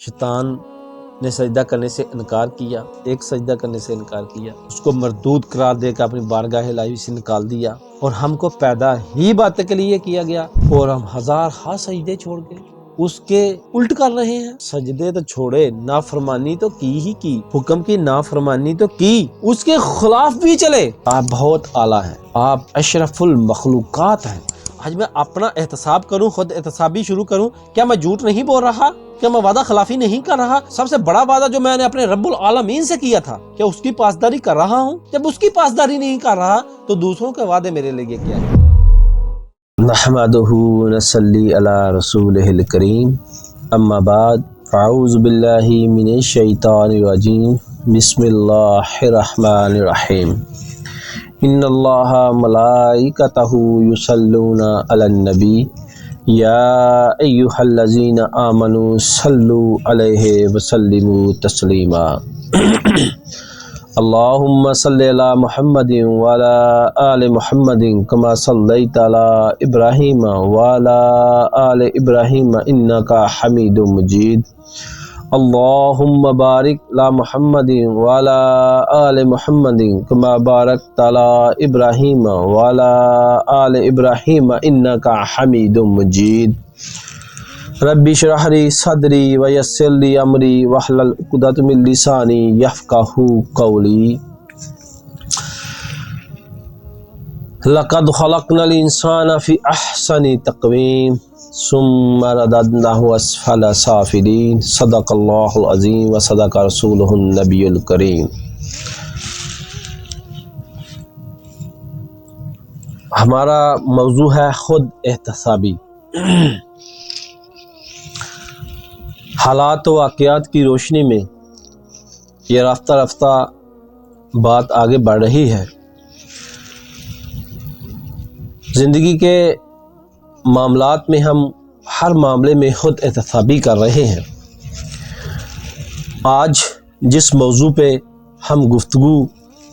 شیطان نے سجدہ کرنے سے انکار کیا، ایک سجدہ کرنے سے انکار کیا، اس کو مردود قرار دے کر اپنی بارگاہ الہی سے نکال دیا، اور ہم کو پیدا ہی باتیں کے لیے کیا گیا، اور ہم ہزار ہاں سجدے چھوڑ کے اس کے الٹ کر رہے ہیں۔ سجدے تو چھوڑے، نافرمانی تو کی ہی کی، حکم کی نافرمانی تو کی، اس کے خلاف بھی چلے۔ آپ بہت اعلیٰ ہیں، آپ اشرف المخلوقات ہیں۔ آج میں اپنا احتساب کروں، خود احتسابی شروع کروں، کیا میں جھوٹ نہیں بول رہا؟ کیا میں وعدہ خلافی نہیں کر رہا؟ سب سے بڑا وعدہ جو میں نے اپنے رب العالمین سے کیا تھا، کیا اس کی پاسداری کر رہا ہوں؟ جب اس کی پاسداری نہیں کر رہا تو دوسروں کے وعدے میرے لیے کیا ہے؟ نحمدہ ونصلی علی رسولہ الکریم، اما بعد، فاعوذ باللہ من الشیطان الرجیم، بسم اللہ الرحمن الرحیم۔ ان اللہ ملائکتہ یصلون علی النبی یا ایہا الذین آمنوا صلوا علیہ وسلموا تسلیما۔ اللہم صلی علی محمد وعلی آل محمد کما صلیت علی ابراہیم وعلی آل ابراہیم انک حمید مجید۔ اللہم بارک علی محمد وعلی آل محمد کما بارکت علی ابراہیم وعلی آل ابراہیم انک حمید مجید۔ رب اشرح لی صدری ویسر لی امری واحلل عقدۃ من لسانی یفقہوا قولی۔ لقد خلقنا الانسان فی احسن تقویم ثم رددناہ اسفل سافلین۔ صدق اللہ العظیم و صدق رسولہ النبی الکریم۔ ہمارا موضوع ہے خود احتسابی۔ حالات و واقعات کی روشنی میں یہ رفتہ رفتہ بات آگے بڑھ رہی ہے۔ زندگی کے معاملات میں ہم ہر معاملے میں خود احتسابی کر رہے ہیں۔ آج جس موضوع پہ ہم گفتگو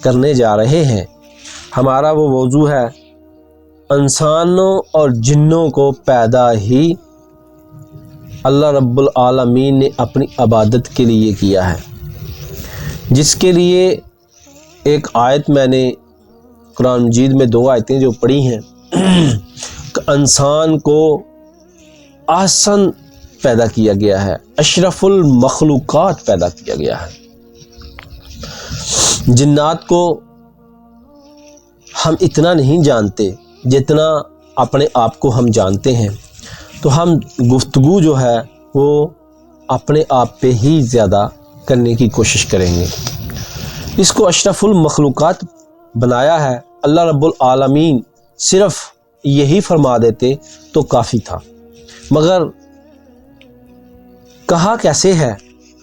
کرنے جا رہے ہیں، ہمارا وہ موضوع ہے انسانوں اور جنوں کو پیدا ہی اللہ رب العالمین نے اپنی عبادت کے لیے کیا ہے، جس کے لیے ایک آیت میں نے قرآن مجید میں 2 آیتیں جو پڑھی ہیں کہ انسان کو احسن پیدا کیا گیا ہے، اشرف المخلوقات پیدا کیا گیا ہے۔ جنات کو ہم اتنا نہیں جانتے جتنا اپنے آپ کو ہم جانتے ہیں، تو ہم گفتگو جو ہے وہ اپنے آپ پہ ہی زیادہ کرنے کی کوشش کریں گے۔ اس کو اشرف المخلوقات بنایا ہے اللہ رب العالمین، صرف یہی فرما دیتے تو کافی تھا، مگر کہا کیسے ہے؟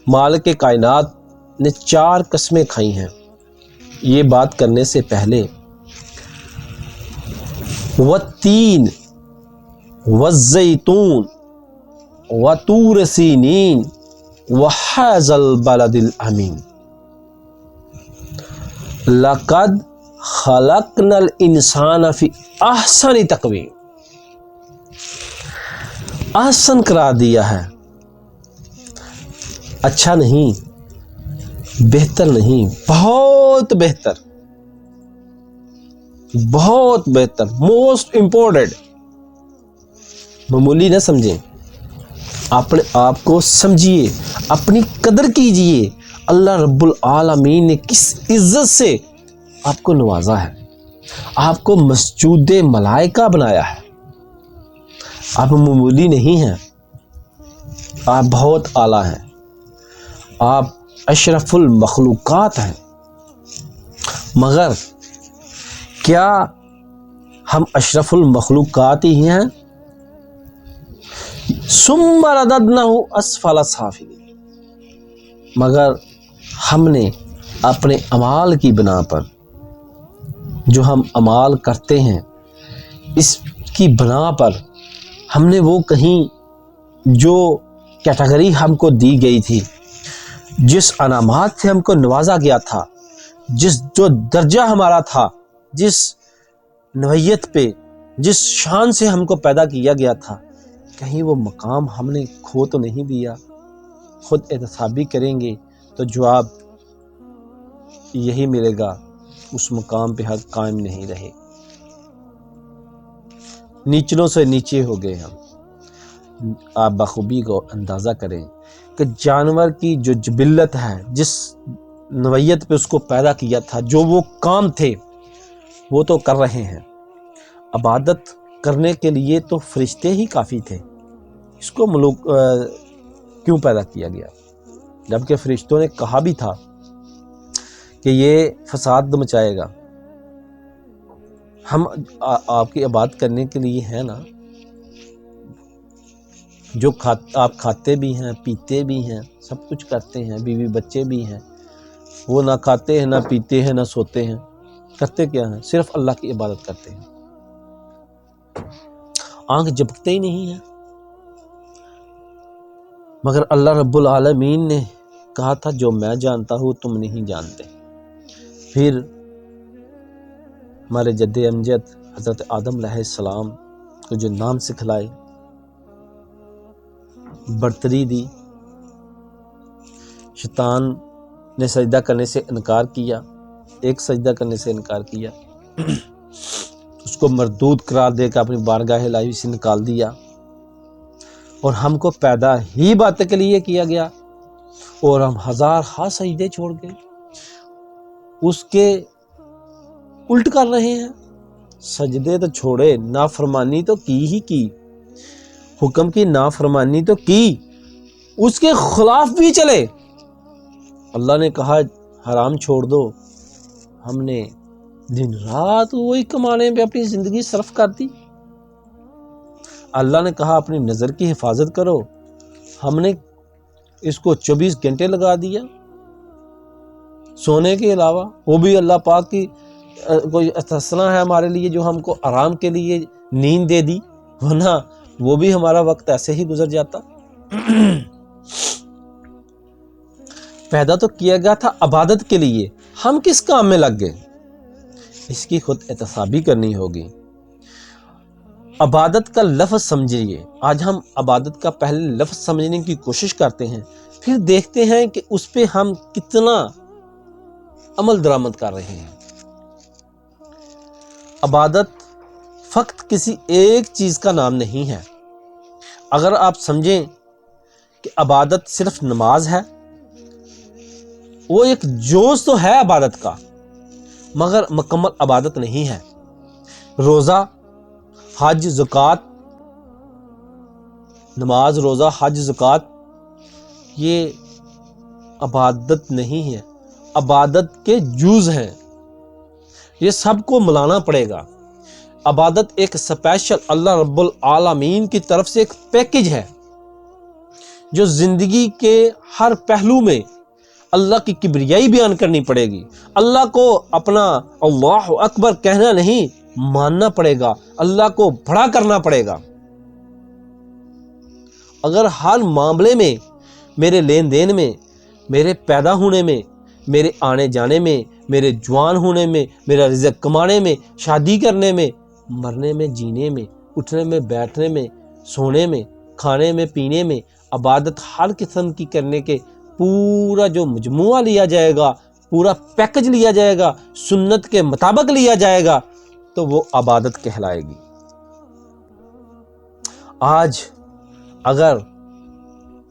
مالک کائنات نے 4 قسمیں کھائی ہیں۔ یہ بات کرنے سے پہلے والتین والزیتون وطور سینین وہذا البلد الامین لقد خلقنا الانسان فی احسن تقویم۔ احسن قرار دیا ہے، اچھا نہیں، بہتر نہیں، بہت بہتر، بہت بہتر، موسٹ امپورٹنٹ۔ معمولی نہ سمجھیں، اپنے آپ کو سمجھیے، اپنی قدر کیجئے۔ اللہ رب العالمین نے کس عزت سے آپ کو نوازا ہے، آپ کو مسجود ملائکہ بنایا ہے۔ آپ معمولی نہیں ہیں، آپ بہت اعلیٰ ہیں، آپ اشرف المخلوقات ہیں۔ مگر کیا ہم اشرف المخلوقات ہی ہیں؟ ثم رددناہ اسفل سافلین، مگر ہم نے اپنے اعمال کی بنا پر، جو ہم اعمال کرتے ہیں اس کی بنا پر، ہم نے وہ کہیں جو کیٹیگری ہم کو دی گئی تھی، جس انعامات سے ہم کو نوازا گیا تھا، جو درجہ ہمارا تھا، جس نوعیت پہ، جس شان سے ہم کو پیدا کیا گیا تھا، کہیں وہ مقام ہم نے کھو تو نہیں دیا؟ خود احتسابی کریں گے تو جواب یہی ملے گا، اس مقام پہ حق قائم نہیں رہے، نیچلوں سے نیچے ہو گئے ہم۔ آپ بخوبی کو اندازہ کریں کہ جانور کی جو جبلت ہے، جس نوعیت پہ اس کو پیدا کیا تھا، جو وہ کام تھے وہ تو کر رہے ہیں۔ عبادت کرنے کے لیے تو فرشتے ہی کافی تھے، اس کو کیوں پیدا کیا گیا؟ جبکہ فرشتوں نے کہا بھی تھا کہ یہ فساد مچائے گا۔ ہم آپ کی عبادت کرنے کے لیے ہیں نا، جو آپ کھاتے بھی ہیں، پیتے بھی ہیں، سب کچھ کرتے ہیں، بیوی بچے بھی ہیں، وہ نہ کھاتے ہیں، نہ پیتے ہیں، نہ سوتے ہیں، کرتے کیا ہیں؟ صرف اللہ کی عبادت کرتے ہیں۔ آنکھ جھپکتے ہی نہیں ہیں، مگر اللہ رب العالمین نے کہا تھا جو میں جانتا ہوں تم نہیں جانتے۔ پھر ہمارے جد امجد حضرت آدم علیہ السلام کو جو نام سکھلائے، برتری دی، شیطان نے سجدہ کرنے سے انکار کیا، ایک سجدہ کرنے سے انکار کیا، اس کو مردود قرار دے کے اپنی بارگاہ الہی سے نکال دیا، اور ہم کو پیدا ہی بات کے لیے کیا گیا، اور ہم ہزار ہا سجدے چھوڑ گئے، اس کے الٹ کر رہے ہیں۔ سجدے تو چھوڑے، نافرمانی تو کی ہی کی، حکم کی نافرمانی تو کی، اس کے خلاف بھی چلے۔ اللہ نے کہا حرام چھوڑ دو، ہم نے دن رات وہی کمانے پہ اپنی زندگی صرف کر دی۔ اللہ نے کہا اپنی نظر کی حفاظت کرو، ہم نے اس کو 24 گھنٹے لگا دیا سونے کے علاوہ، وہ بھی اللہ پاک کی کوئی استثنا ہے ہمارے لیے جو ہم کو آرام کے لیے نیند دے دی، ورنہ وہ بھی ہمارا وقت ایسے ہی گزر جاتا۔ پیدا تو کیا گیا تھا عبادت کے لیے، ہم کس کام میں لگ گئے؟ اس کی خود احتسابی کرنی ہوگی۔ عبادت کا لفظ سمجھیے، آج ہم عبادت کا پہلے لفظ سمجھنے کی کوشش کرتے ہیں، پھر دیکھتے ہیں کہ اس پہ ہم کتنا عمل درآمد کر رہے ہیں۔ عبادت فقط کسی ایک چیز کا نام نہیں ہے۔ اگر آپ سمجھیں کہ عبادت صرف نماز ہے، وہ ایک جوش تو ہے عبادت کا، مگر مکمل عبادت نہیں ہے۔ روزہ، حج، زکوٰۃ، نماز، روزہ، حج، زکوٰۃ، یہ عبادت نہیں ہے، عبادت کے جز ہیں، یہ سب کو ملانا پڑے گا۔ عبادت ایک اسپیشل اللہ رب العالمین کی طرف سے ایک پیکج ہے، جو زندگی کے ہر پہلو میں اللہ کی کبریائی بیان کرنی پڑے گی، اللہ کو اپنا اللہ اکبر کہنا نہیں، ماننا پڑے گا، اللہ کو بڑا کرنا پڑے گا۔ اگر ہر معاملے میں، میرے لین دین میں، میرے پیدا ہونے میں، میرے آنے جانے میں، میرے جوان ہونے میں، میرا رزق کمانے میں، شادی کرنے میں، مرنے میں، جینے میں، اٹھنے میں، بیٹھنے میں، سونے میں، کھانے میں، پینے میں، عبادت ہر قسم کی کرنے کے پورا جو مجموعہ لیا جائے گا، پورا پیکج لیا جائے گا، سنت کے مطابق لیا جائے گا، تو وہ عبادت کہلائے گی۔ آج اگر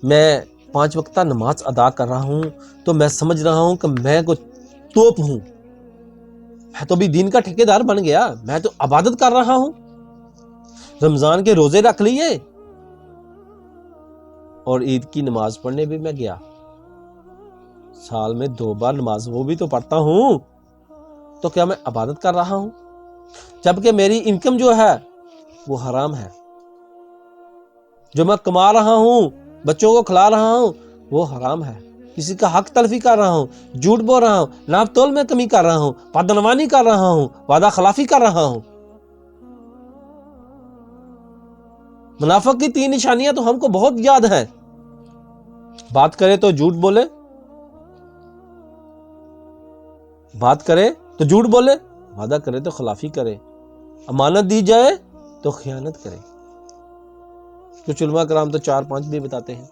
میں 5 وقتہ نماز ادا کر رہا ہوں تو میں سمجھ رہا ہوں کہ میں کوئی توپ ہوں، میں تو بھی دین کا ٹھیکیدار بن گیا، میں تو عبادت کر رہا ہوں، رمضان کے روزے رکھ لیے اور عید کی نماز پڑھنے بھی میں گیا، سال میں 2 بار نماز وہ بھی تو پڑھتا ہوں، تو کیا میں عبادت کر رہا ہوں؟ جبکہ میری انکم جو ہے وہ حرام ہے، جو میں کما رہا ہوں، بچوں کو کھلا رہا ہوں، وہ حرام ہے، کسی کا حق تلفی کر رہا ہوں، جھوٹ بول رہا ہوں، ناپ تول میں کمی کر رہا ہوں، بدعنوانی کر رہا ہوں، وعدہ خلافی کر رہا ہوں۔ منافق کی 3 نشانیاں تو ہم کو بہت یاد ہیں، بات کرے تو جھوٹ بولے، بات کرے تو جھوٹ بولے، وعدہ کرے تو خلافی کرے، امانت دی جائے تو خیانت کرے۔ کچھ علماء کرام تو 4-5 بھی بتاتے ہیں۔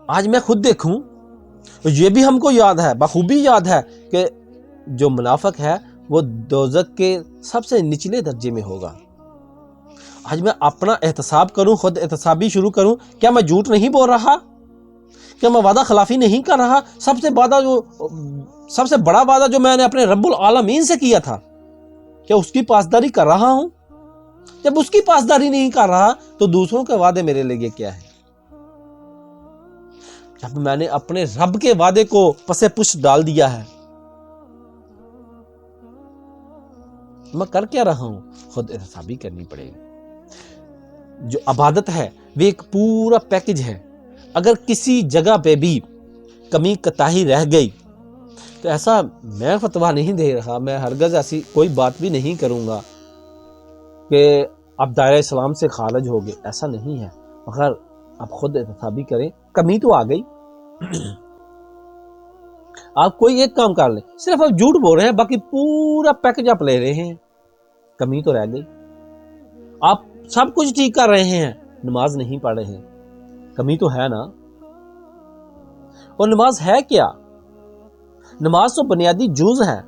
آج میں خود دیکھوں، یہ بھی ہم کو یاد ہے، بخوبی یاد ہے کہ جو منافق ہے وہ دوزخ کے سب سے نچلے درجے میں ہوگا۔ آج میں اپنا احتساب کروں، خود احتسابی شروع کروں، کیا میں جھوٹ نہیں بول رہا؟ کیا میں وعدہ خلافی نہیں کر رہا؟ سب سے بڑا وعدہ جو میں نے اپنے رب العالمین سے کیا تھا، کیا اس کی پاسداری کر رہا ہوں؟ جب اس کی پاسداری نہیں کر رہا تو دوسروں کے وعدے میرے لیے کیا ہے؟ جب میں نے اپنے رب کے وعدے کو پسے پش ڈال دیا ہے، میں کر کیا رہا ہوں؟ خود احتسابی کرنی پڑے گی۔ جو عبادت ہے وہ ایک پورا پیکج ہے۔ اگر کسی جگہ پہ بھی کمی کوتاہی رہ گئی تو ایسا میں فتویٰ نہیں دے رہا، میں ہرگز ایسی کوئی بات بھی نہیں کروں گا کہ آپ دائرہ اسلام سے خارج ہو گئے، ایسا نہیں ہے، مگر آپ خود احتسابی کریں۔ کمی تو آ گئی، آپ کوئی ایک کام کر لیں، صرف آپ جھوٹ بول رہے ہیں، باقی پورا پیکج آپ لے رہے ہیں، کمی تو رہ گئی۔ آپ سب کچھ ٹھیک کر رہے ہیں، نماز نہیں پڑھ رہے ہیں، کمی تو ہے نا۔ اور نماز ہے کیا؟ نماز تو بنیادی جز ہے،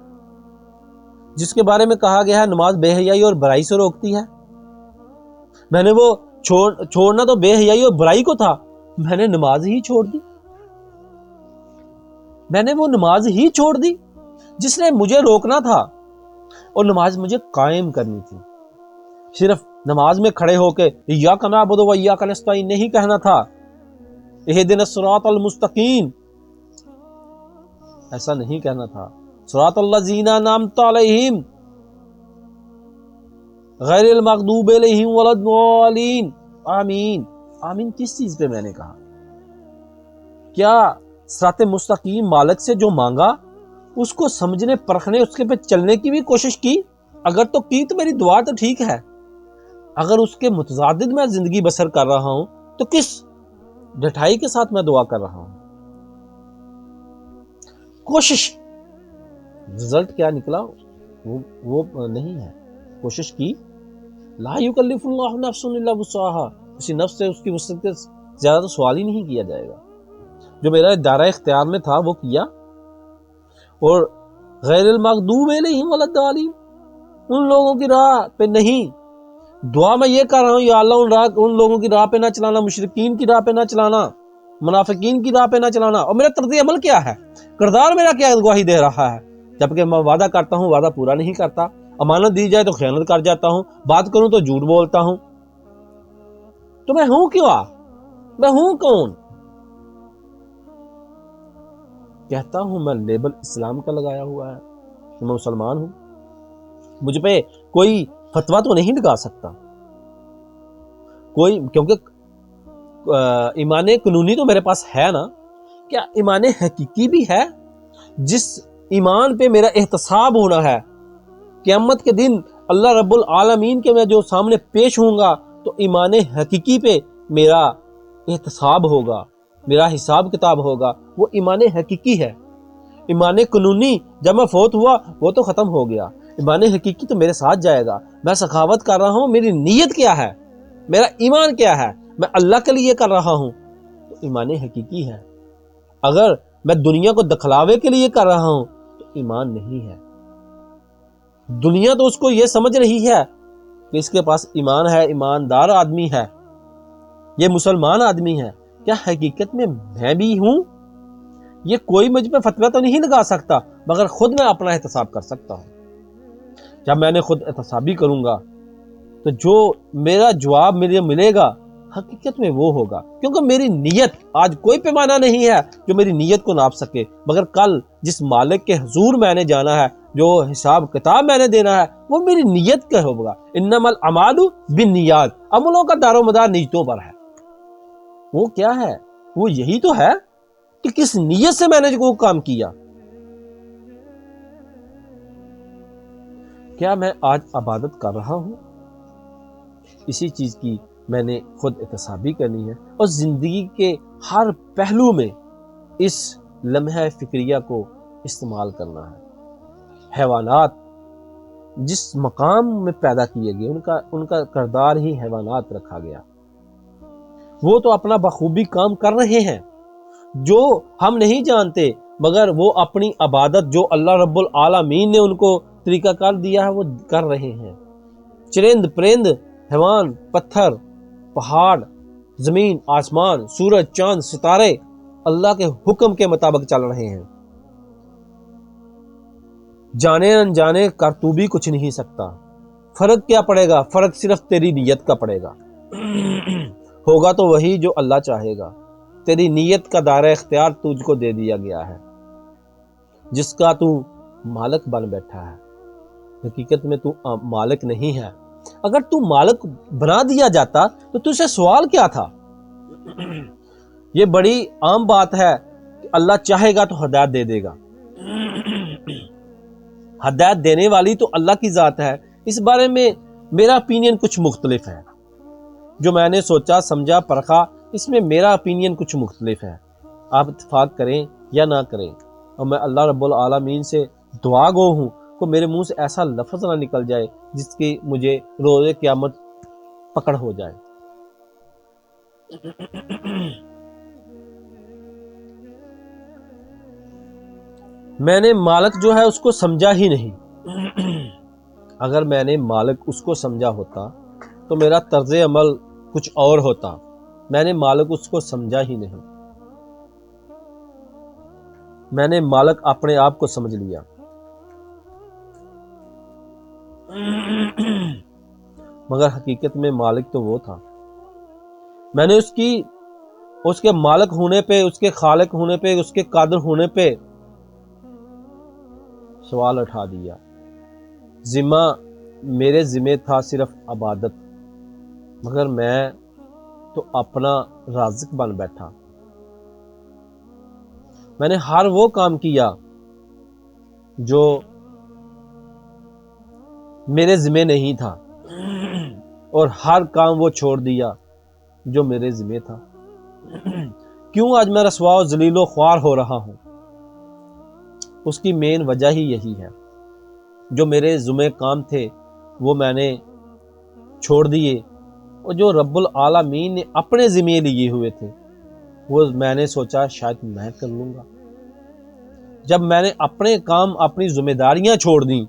جس کے بارے میں کہا گیا ہے نماز بے حیائی اور برائی سے روکتی ہے۔ میں نے وہ چھوڑنا تو بے حیائی اور برائی کو تھا، میں نے نماز ہی چھوڑ دی، میں نے وہ نماز ہی چھوڑ دی جس نے مجھے روکنا تھا، اور نماز مجھے قائم کرنی تھی۔ صرف نماز میں کھڑے ہو کے ایاک نعبد و ایاک نستعین نہیں کہنا تھا، اہدنا الصراط المستقیم، ایسا نہیں کہنا تھا۔ صراط الذین انعمت علیہم غیر المغضوب علیہم ولا الضالین، آمین۔ آمین کس چیز پہ میں نے کہا؟ کیا صراط مستقیم مالک سے جو مانگا اس کو سمجھنے پرکھنے اس کے پہ چلنے کی بھی کوشش کی؟ اگر تو کی تو میری دعا تو ٹھیک ہے، اگر اس کے متضاد میں زندگی بسر کر رہا ہوں تو کس ڈٹائی کے ساتھ میں دعا کر رہا ہوں؟ کوشش، رزلٹ کیا نکلا وہ نہیں ہے۔ کوشش کی، لا یکلف اللہ نفس الا وسعها، کسی نفس سے اس کی وسعت سے زیادہ تو سوال ہی نہیں کیا جائے گا۔ جو میرا دائرہ اختیار میں تھا وہ کیا، اور غیر المغضوب علیہم ولا الضالین، ان لوگوں کی راہ پہ نہیں۔ دعا میں یہ کر رہا ہوں، یا اللہ ان لوگوں کی راہ پہ نہ چلانا، مشرکین کی راہ پہ نہ چلانا، منافقین کی راہ پہ نہ چلانا۔ اور میرا طرز عمل کیا ہے، کردار میرا کیا گواہی دے رہا ہے؟ جبکہ میں وعدہ کرتا ہوں وعدہ پورا نہیں کرتا، امانت دی جائے تو خیانت کر جاتا ہوں، بات کروں تو جھوٹ بولتا ہوں۔ تو میں ہوں کیوں؟ میں ہوں کون؟ کہتا ہوں میں لیبل اسلام کا لگایا ہوا ہے کہ میں مسلمان ہوں، مجھ پہ کوئی فتویٰ تو نہیں لگا سکتا کوئی، کیونکہ ایمان قانونی تو میرے پاس ہے نا۔ کیا ایمان حقیقی بھی ہے جس ایمان پہ میرا احتساب ہونا ہے؟ قیامت کے دن اللہ رب العالمین کے میں جو سامنے پیش ہوں گا تو ایمان حقیقی پہ میرا احتساب ہوگا، میرا حساب کتاب ہوگا، وہ ایمان حقیقی ہے۔ ایمان قانونی جب میں فوت ہوا وہ تو ختم ہو گیا، ایمان حقیقی تو میرے ساتھ جائے گا۔ میں سخاوت کر رہا ہوں، میری نیت کیا ہے، میرا ایمان کیا ہے، میں اللہ کے لیے کر رہا ہوں تو ایمان حقیقی ہے۔ اگر میں دنیا کو دکھلاوے کے لیے کر رہا ہوں تو ایمان نہیں ہے۔ دنیا تو اس کو یہ سمجھ رہی ہے کہ اس کے پاس ایمان ہے، ایماندار آدمی ہے، یہ مسلمان آدمی ہے۔ کیا حقیقت میں میں بھی ہوں؟ یہ کوئی مجھ پہ فتویٰ تو نہیں لگا سکتا، مگر خود میں اپنا احتساب کر سکتا ہوں۔ جب میں نے خود احتسابی کروں گا تو جو میرا جواب مجھے ملے گا حقیقت میں وہ ہوگا، کیونکہ میری نیت، آج کوئی پیمانہ نہیں ہے جو میری نیت کو ناپ سکے، مگر کل جس مالک کے حضور میں نے جانا ہے، جو حساب کتاب میں نے دینا ہے، وہ میری نیت کا ہوگا۔ انما الاعمال بالنیات، عملوں کا دار و مدار نیتوں پر ہے۔ وہ کیا ہے؟ وہ یہی تو ہے کہ کس نیت سے میں نے وہ کام کیا۔ کیا میں آج عبادت کر رہا ہوں؟ اسی چیز کی میں نے خود احتسابی کرنی ہے، اور زندگی کے ہر پہلو میں اس لمحہ فکریہ کو استعمال کرنا ہے۔ حیوانات جس مقام میں پیدا کیے گئے ان کا کردار ہی حیوانات رکھا گیا، وہ تو اپنا بخوبی کام کر رہے ہیں، جو ہم نہیں جانتے مگر وہ اپنی عبادت جو اللہ رب العالمین نے ان کو طریقہ کار دیا ہے وہ کر رہے ہیں۔ چرند پرند، حیوان، پتھر، پہاڑ، زمین، آسمان، سورج، چاند، ستارے اللہ کے حکم کے مطابق چل رہے ہیں۔ جانے انجانے کر تو بھی کچھ نہیں سکتا۔ فرق کیا پڑے گا؟ فرق صرف تیری نیت کا پڑے گا۔ ہوگا تو وہی جو اللہ چاہے گا۔ تیری نیت کا دائرہ اختیار تجھ کو دے دیا گیا ہے، جس کا تو مالک بن بیٹھا ہے۔ حقیقت میں تو مالک نہیں ہے۔ اگر تو مالک بنا دیا جاتا تو تجھ سے سوال کیا تھا؟ یہ بڑی عام بات ہے کہ اللہ چاہے گا تو ہدایت دے دے گا۔ ہدایت دینے والی تو اللہ کی ذات ہے۔ اس بارے میں میرا اپینین کچھ مختلف ہے۔ جو میں نے سوچا سمجھا پرکھا، اس میں میرا اپینین کچھ مختلف ہے۔ آپ اتفاق کریں یا نہ کریں، اور میں اللہ رب العالمین سے دعا گو ہوں کہ میرے منہ سے ایسا لفظ نہ نکل جائے جس کی مجھے روز قیامت پکڑ ہو جائے۔ میں نے مالک جو ہے اس کو سمجھا ہی نہیں۔ اگر میں نے مالک اس کو سمجھا ہوتا تو میرا طرز عمل کچھ اور ہوتا۔ میں نے مالک اس کو سمجھا ہی نہیں۔ میں نے مالک اپنے آپ کو سمجھ لیا۔ مگر حقیقت میں مالک تو وہ تھا۔ میں نے اس کے مالک ہونے پہ، اس کے خالق ہونے پہ، اس کے قادر ہونے پہ سوال اٹھا دیا۔ میرے ذمہ تھا صرف عبادت، مگر میں تو اپنا رازق بن بیٹھا۔ میں نے ہر وہ کام کیا جو میرے ذمہ نہیں تھا، اور ہر کام وہ چھوڑ دیا جو میرے ذمہ تھا۔ کیوں آج میں رسوا و ذلیل و خوار ہو رہا ہوں؟ اس کی مین وجہ ہی یہی ہے۔ جو میرے ذمہ کام تھے وہ میں نے چھوڑ دیے، اور جو رب العالمین نے اپنے ذمہ لیے ہوئے تھے وہ میں نے سوچا شاید میں کر لوں گا۔ جب میں نے اپنے کام، اپنی ذمہ داریاں چھوڑ دیں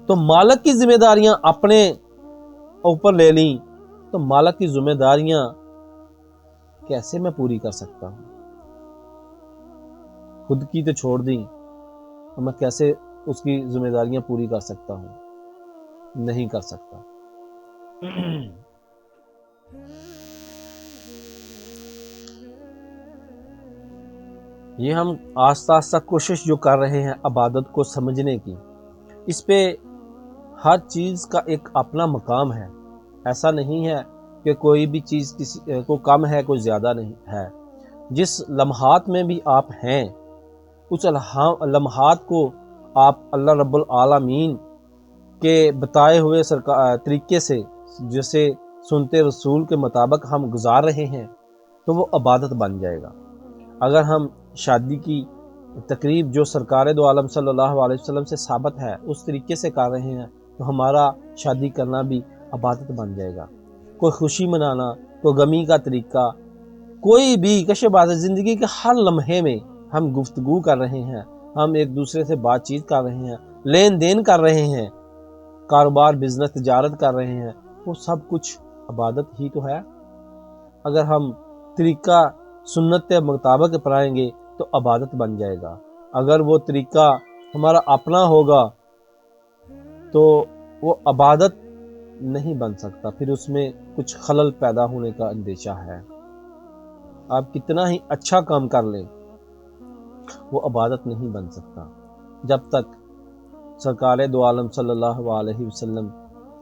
تو مالک کی ذمہ داریاں اپنے اوپر لے لیں، تو مالک کی ذمہ داریاں کیسے میں پوری کر سکتا ہوں؟ خود کی تو چھوڑ دیں، اور میں کیسے اس کی ذمہ داریاں پوری کر سکتا ہوں؟ نہیں کر سکتا۔ یہ ہم آہستہ آہستہ کوشش جو کر رہے ہیں عبادت کو سمجھنے کی، اس پہ ہر چیز کا ایک اپنا مقام ہے۔ ایسا نہیں ہے کہ کوئی بھی چیز کسی کو کم ہے، کوئی زیادہ نہیں ہے۔ جس لمحات میں بھی آپ ہیں، اس لمحات کو آپ اللہ رب العالمین کے بتائے ہوئے طریقے سے جیسے سنتے رسول کے مطابق ہم گزار رہے ہیں تو وہ عبادت بن جائے گا۔ اگر ہم شادی کی تقریب جو سرکار دو عالم صلی اللہ علیہ وسلم سے ثابت ہے اس طریقے سے کر رہے ہیں تو ہمارا شادی کرنا بھی عبادت بن جائے گا۔ کوئی خوشی منانا، کوئی غمی کا طریقہ، کوئی بھی کشف بات زندگی کے ہر لمحے میں ہم گفتگو کر رہے ہیں، ہم ایک دوسرے سے بات چیت کر رہے ہیں، لین دین کر رہے ہیں، کاروبار بزنس تجارت کر رہے ہیں، وہ سب کچھ عبادت ہی تو ہے۔ اگر ہم طریقہ سنت کے مطابق اپنائیں گے تو عبادت بن جائے گا۔ اگر وہ طریقہ ہمارا اپنا ہوگا تو وہ عبادت نہیں بن سکتا، پھر اس میں کچھ خلل پیدا ہونے کا اندیشہ ہے۔ آپ کتنا ہی اچھا کام کر لیں وہ عبادت نہیں بن سکتا جب تک سرکار دو عالم صلی اللہ علیہ وسلم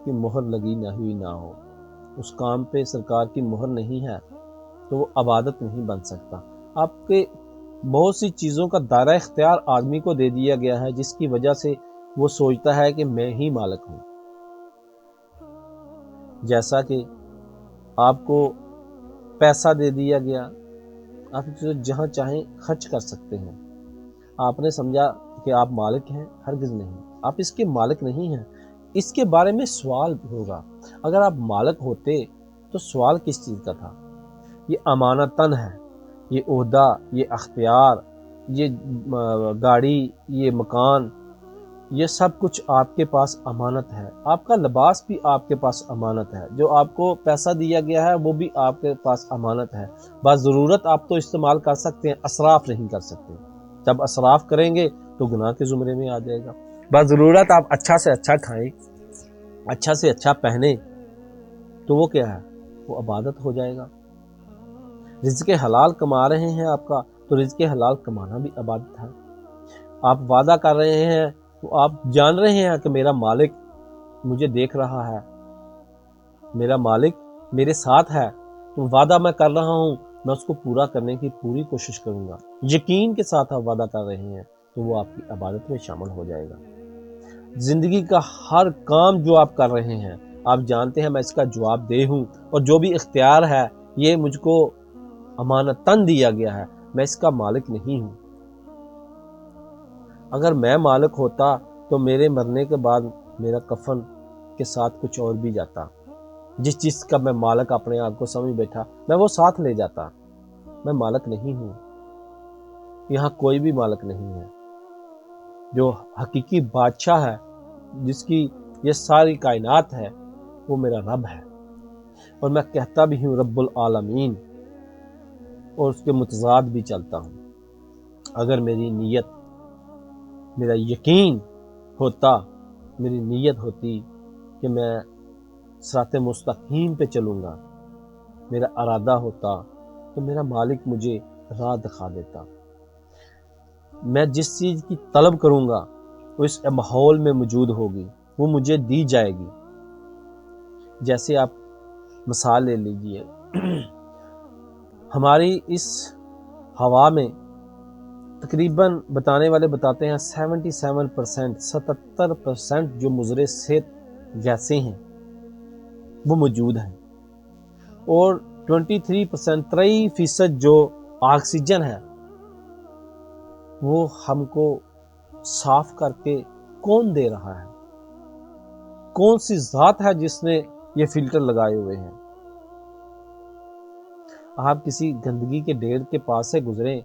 کی مہر لگی نہ ہو۔ اس کام پہ سرکار کی مہر نہیں ہے تو وہ عبادت نہیں بن سکتا۔ آپ کے بہت سی چیزوں کا دائرہ اختیار آدمی کو دے دیا گیا ہے جس کی وجہ سے وہ سوچتا ہے کہ میں ہی مالک ہوں۔ جیسا کہ آپ کو پیسہ دے دیا گیا، آپ جہاں چاہیں خرچ کر سکتے ہیں۔ آپ نے سمجھا کہ آپ مالک ہیں، ہرگز نہیں، آپ اس کے مالک نہیں ہیں۔ اس کے بارے میں سوال ہوگا۔ اگر آپ مالک ہوتے تو سوال کس چیز کا تھا؟ یہ امانتاً ہے، یہ عہدہ، یہ اختیار، یہ گاڑی، یہ مکان، یہ سب کچھ آپ کے پاس امانت ہے۔ آپ کا لباس بھی آپ کے پاس امانت ہے، جو آپ کو پیسہ دیا گیا ہے وہ بھی آپ کے پاس امانت ہے۔ بعض ضرورت آپ تو استعمال کر سکتے ہیں، اسراف نہیں کر سکتے۔ جب اسراف کریں گے تو گناہ کے زمرے میں آ جائے گا۔ بعض ضرورت آپ اچھا سے اچھا کھائیں، اچھا سے اچھا پہنیں، تو وہ کیا ہے؟ وہ عبادت ہو جائے گا۔ رزق حلال کما رہے ہیں آپ کا، تو رزق حلال کمانا بھی عبادت ہے۔ آپ وعدہ کر رہے ہیں تو آپ جان رہے ہیں کہ میرا مالک مجھے دیکھ رہا ہے، میرا مالک میرے ساتھ ہے، تو وعدہ میں کر رہا ہوں، میں اس کو پورا کرنے کی پوری کوشش کروں گا۔ یقین کے ساتھ آپ وعدہ کر رہے ہیں تو وہ آپ کی عبادت میں شامل ہو جائے گا۔ زندگی کا ہر کام جو آپ کر رہے ہیں، آپ جانتے ہیں میں اس کا جواب دہ ہوں، اور جو بھی اختیار ہے یہ مجھ کو امانتاً دیا گیا ہے، میں اس کا مالک نہیں ہوں۔ اگر میں مالک ہوتا تو میرے مرنے کے بعد میرا کفن کے ساتھ کچھ اور بھی جاتا۔ جس چیز کا میں مالک اپنے آپ کو سمجھ بیٹھا، میں وہ ساتھ لے جاتا۔ میں مالک نہیں ہوں، یہاں کوئی بھی مالک نہیں ہے۔ جو حقیقی بادشاہ ہے، جس کی یہ ساری کائنات ہے، وہ میرا رب ہے، اور میں کہتا بھی ہوں رب العالمین، اور اس کے متضاد بھی چلتا ہوں۔ اگر میری نیت، میرا یقین ہوتا، میری نیت ہوتی کہ میں صراط مستقیم پہ چلوں گا، میرا ارادہ ہوتا، تو میرا مالک مجھے راہ دکھا دیتا۔ میں جس چیز کی طلب کروں گا وہ اس ماحول میں موجود ہوگی، وہ مجھے دی جائے گی۔ جیسے آپ مثال لے لیجئے، ہماری اس ہوا میں تقریباً بتانے والے بتاتے ہیں 77% جو مضر صحت گیسیں ہیں وہ موجود ہیں، اور 23% جو آکسیجن ہے وہ ہم کو صاف کر کے کون دے رہا ہے؟ کون سی ذات ہے جس نے یہ فلٹر لگائے ہوئے ہیں؟ آپ کسی گندگی کے ڈھیر کے پاس سے گزریں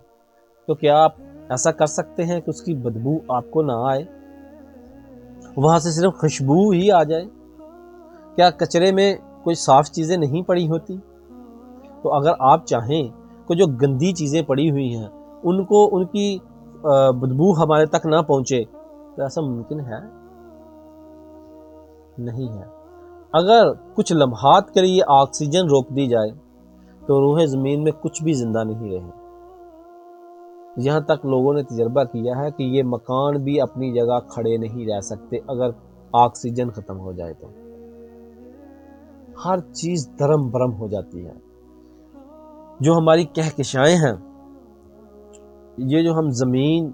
تو کیا آپ ایسا کر سکتے ہیں کہ اس کی بدبو آپ کو نہ آئے، وہاں سے صرف خوشبو ہی آ جائے؟ کیا کچرے میں کوئی صاف چیزیں نہیں پڑی ہوتی؟ تو اگر آپ چاہیں کہ جو گندی چیزیں پڑی ہوئی ہیں ان کی بدبو ہمارے تک نہ پہنچے، تو ایسا ممکن ہے؟ نہیں ہے۔ اگر کچھ لمحات کے لیے آکسیجن روک دی جائے تو روح زمین میں کچھ بھی زندہ نہیں رہے۔ یہاں تک لوگوں نے تجربہ کیا ہے کہ یہ مکان بھی اپنی جگہ کھڑے نہیں رہ سکتے اگر آکسیجن ختم ہو جائے تو۔ ہر چیز درم برم ہو جاتی ہے۔ جو ہماری کہکشائیں ہیں، یہ جو ہم زمین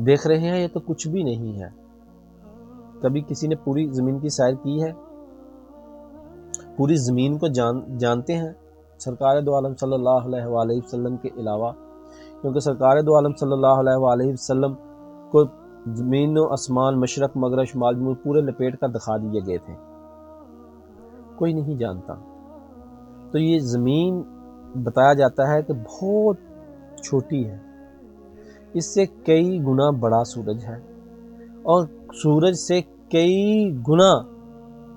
دیکھ رہے ہیں، یہ تو کچھ بھی نہیں ہے۔ کبھی کسی نے پوری زمین کی سیر کی ہے؟ پوری زمین کو جانتے ہیں سرکار دو عالم صلی اللہ علیہ وآلہ وسلم کے علاوہ؟ کیونکہ سرکار دو عالم صلی اللہ علیہ وآلہ وسلم کو زمین و آسمان، مشرق مغرب شمال جنوب پورے لپیٹ کر دکھا دیے گئے تھے، کوئی نہیں جانتا۔ تو یہ زمین بتایا جاتا ہے کہ بہت چھوٹی ہے، اس سے کئی گنا بڑا سورج ہے، اور سورج سے کئی گنا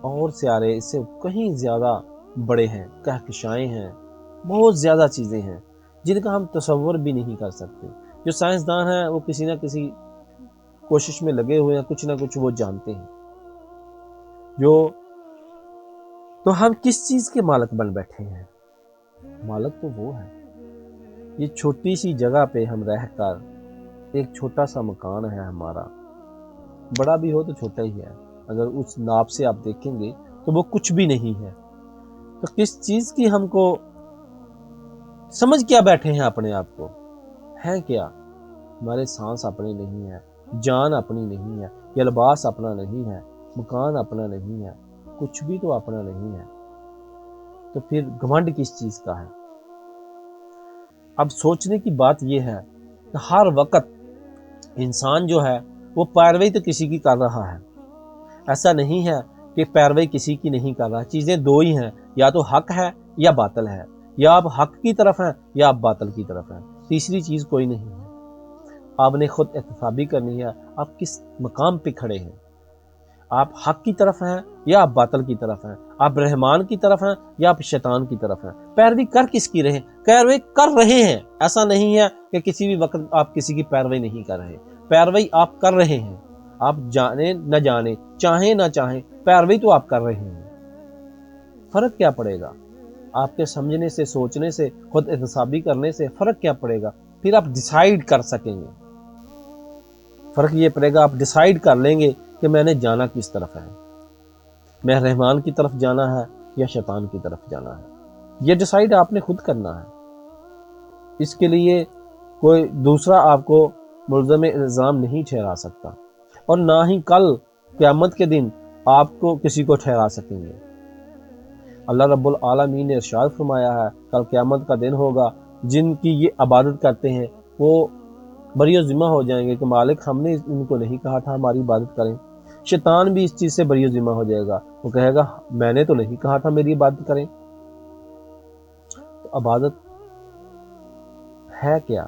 اور سیارے اس سے کہیں زیادہ بڑے ہیں، کہکشائیں ہیں، بہت زیادہ چیزیں ہیں جن کا ہم تصور بھی نہیں کر سکتے۔ جو سائنسدان ہیں وہ کسی نہ کسی کوشش میں لگے ہوئے ہیں، کچھ نہ کچھ وہ جانتے ہیں۔ تو ہم کس چیز کے مالک بن بیٹھے ہیں؟ مالک تو وہ ہے۔ یہ چھوٹی سی جگہ پہ ہم رہ کر، ایک چھوٹا سا مکان ہے ہمارا، بڑا بھی ہو تو چھوٹا ہی ہے، اگر اس ناپ سے آپ دیکھیں گے تو وہ کچھ بھی نہیں ہے۔ تو کس چیز کی ہم کو سمجھ کیا بیٹھے ہیں اپنے آپ کو؟ ہے کیا؟ ہمارے سانس اپنے نہیں ہے، جان اپنی نہیں ہے، یہ لباس اپنا نہیں ہے، مکان اپنا نہیں ہے، کچھ بھی تو اپنا نہیں ہے۔ تو پھر گھمنڈ کس چیز کا ہے؟ اب سوچنے کی بات یہ ہے کہ ہر وقت انسان جو ہے وہ پیروی تو کسی کی کر رہا ہے۔ ایسا نہیں ہے کہ پیروی کسی کی نہیں کر رہا۔ چیزیں دو ہی ہیں، یا تو حق ہے یا باطل ہے۔ یا آپ حق کی طرف ہیں یا آپ باطل کی طرف ہیں، تیسری چیز کوئی نہیں ہے۔ آپ نے خود احتسابی کرنی ہے، آپ کس مقام پہ کھڑے ہیں، آپ حق کی طرف ہیں یا آپ باطل کی طرف ہیں، آپ رحمان کی طرف ہیں یا آپ شیطان کی طرف ہیں۔ پیروی کر کس کی رہے؟ پیروی کر رہے ہیں، ایسا نہیں ہے کہ کسی بھی وقت آپ کسی کی پیروی نہیں کر رہے، پیروی آپ کر رہے ہیں، آپ جانیں نہ جانیں، چاہیں نہ چاہیں، پیروی تو آپ کر رہے ہیں۔ فرق کیا پڑے گا؟ آپ کے سمجھنے سے، سوچنے سے، خود احتسابی کرنے سے فرق کیا پڑے گا؟ پھر آپ ڈیسائیڈ کر سکیں گے۔ فرق یہ پڑے گا، آپ ڈیسائیڈ کر لیں گے کہ میں نے جانا کس طرف ہے، میں رحمان کی طرف جانا ہے یا شیطان کی طرف جانا ہے۔ یہ ڈیسائیڈ آپ نے خود کرنا ہے، اس کے لیے کوئی دوسرا آپ کو ملزم الزام نہیں ٹھہرا سکتا، اور نہ ہی کل قیامت کے دن آپ کو کسی کو ٹھہرا سکیں گے۔ اللہ رب العالمین نے ارشاد فرمایا ہے کل قیامت کا دن ہوگا، جن کی یہ عبادت کرتے ہیں وہ بری و ذمہ ہو جائیں گے کہ مالک ہم نے ان کو نہیں کہا تھا ہماری عبادت کریں۔ شیطان بھی اس چیز سے بری و ذمہ ہو جائے گا، وہ کہے گا میں نے تو نہیں کہا تھا میری عبادت کریں۔ تو عبادت ہے کیا؟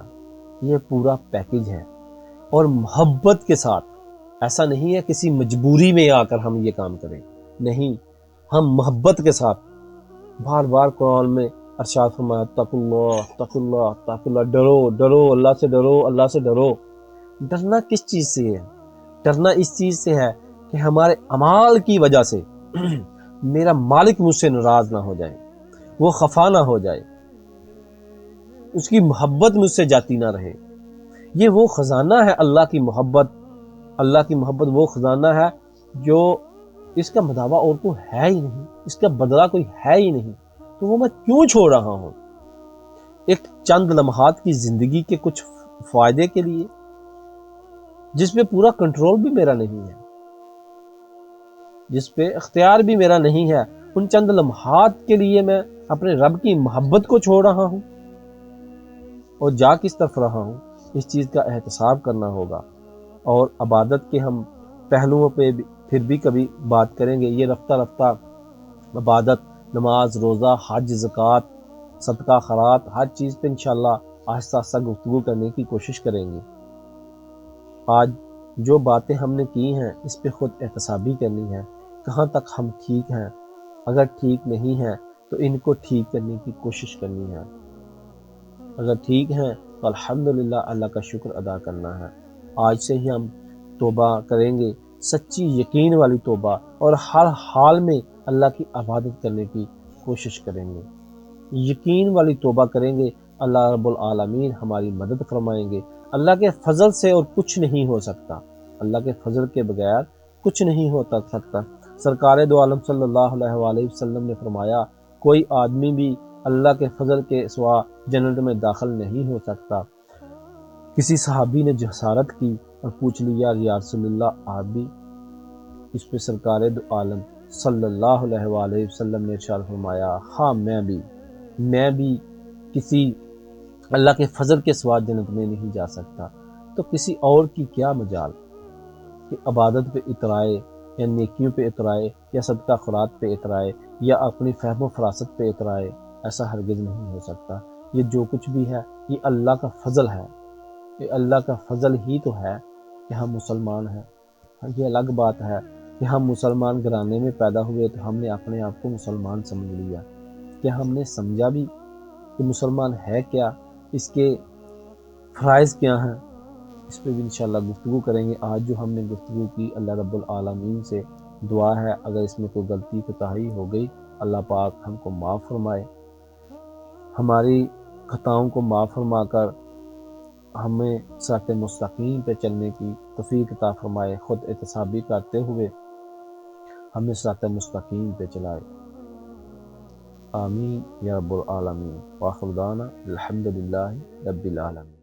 یہ پورا پیکج ہے، اور محبت کے ساتھ، ایسا نہیں ہے کسی مجبوری میں آ کر ہم یہ کام کریں، نہیں، ہم محبت کے ساتھ بار بار قرآن میں ارشاد فرمایا تقوا اللہ تقوا اللہ تقوا اللہ، ڈرو ڈرو اللہ سے، ڈرو اللہ سے، ڈرو۔ ڈرنا کس چیز سے ہے؟ ڈرنا اس چیز سے ہے کہ ہمارے اعمال کی وجہ سے میرا مالک مجھ سے ناراض نہ ہو جائے، وہ خفا نہ ہو جائے، اس کی محبت مجھ سے جاتی نہ رہے۔ یہ وہ خزانہ ہے اللہ کی محبت، اللہ کی محبت وہ خزانہ ہے جو اس کا مداوع اور کوئی ہے ہی نہیں، اس کا بدلہ کوئی ہے ہی نہیں، تو وہ میں کیوں چھوڑ رہا ہوں ایک چند لمحات کی زندگی کے کچھ فائدے کے لیے، جس پہ پورا کنٹرول بھی میرا نہیں ہے، جس پہ اختیار بھی میرا نہیں ہے۔ ان چند لمحات کے لیے میں اپنے رب کی محبت کو چھوڑ رہا ہوں، اور جا کس طرف رہا ہوں، اس چیز کا احتساب کرنا ہوگا۔ اور عبادت کے ہم پہلوؤں پہ پھر بھی کبھی بات کریں گے۔ یہ رفتہ رفتہ عبادت، نماز، روزہ، حج، زکوٰۃ، صدقہ خیرات، ہر چیز پہ انشاءاللہ آہستہ آہستہ گفتگو کرنے کی کوشش کریں گے۔ آج جو باتیں ہم نے کی ہیں اس پہ خود احتسابی کرنی ہے، کہاں تک ہم ٹھیک ہیں، اگر ٹھیک نہیں ہیں تو ان کو ٹھیک کرنے کی کوشش کرنی ہے، اگر ٹھیک ہیں تو الحمدللہ اللہ کا شکر ادا کرنا ہے۔ آج سے ہی ہم توبہ کریں گے، سچی یقین والی توبہ، اور ہر حال میں اللہ کی عبادت کرنے کی کوشش کریں گے، یقین والی توبہ کریں گے۔ اللہ رب العالمین ہماری مدد فرمائیں گے۔ اللہ کے فضل سے اور کچھ نہیں ہو سکتا، اللہ کے فضل کے بغیر کچھ نہیں ہوتا سکتا۔ سرکار دو عالم صلی اللہ علیہ وآلہ وسلم نے فرمایا کوئی آدمی بھی اللہ کے فضل کے سوا جنت میں داخل نہیں ہو سکتا۔ کسی صحابی نے جسارت کی اور پوچھ لیا یا رسول اللہ آپ بھی؟ اس پہ سرکار دو عالم صلی اللہ علیہ وآلہ وسلم نے ارشاد فرمایا ہاں میں بھی کسی اللہ کے فضل کے سوا جنت میں نہیں جا سکتا۔ تو کسی اور کی کیا مجال کہ عبادت پہ اترائے، یا نیکیوں پہ اترائے، یا صدقہ خیرات پہ اترائے، یا اپنی فہم و فراست پہ اترائے؟ ایسا ہرگز نہیں ہو سکتا۔ یہ جو کچھ بھی ہے یہ اللہ کا فضل ہے، یہ اللہ کا فضل ہی تو ہے کہ ہم مسلمان ہیں۔ یہ الگ بات ہے کہ ہم مسلمان گھرانے میں پیدا ہوئے تو ہم نے اپنے آپ کو مسلمان سمجھ لیا، کہ ہم نے سمجھا بھی کہ مسلمان ہے کیا، اس کے فرائض کیا ہیں، اس پہ بھی انشاءاللہ گفتگو کریں گے۔ آج جو ہم نے گفتگو کی، اللہ رب العالمین سے دعا ہے اگر اس میں کوئی غلطی کوتاہی ہو گئی اللہ پاک ہم کو معاف فرمائے، ہماری خطاؤں کو معاف فرما کر ہمیں صراط مستقیم پہ چلنے کی توفیق عطا فرمائے، خود احتسابی کرتے ہوئے ہمیں صراط مستقیم پہ چلائے۔ آمین یا رب العالمین۔ وآخر دعوانا الحمدللہ رب العالمین۔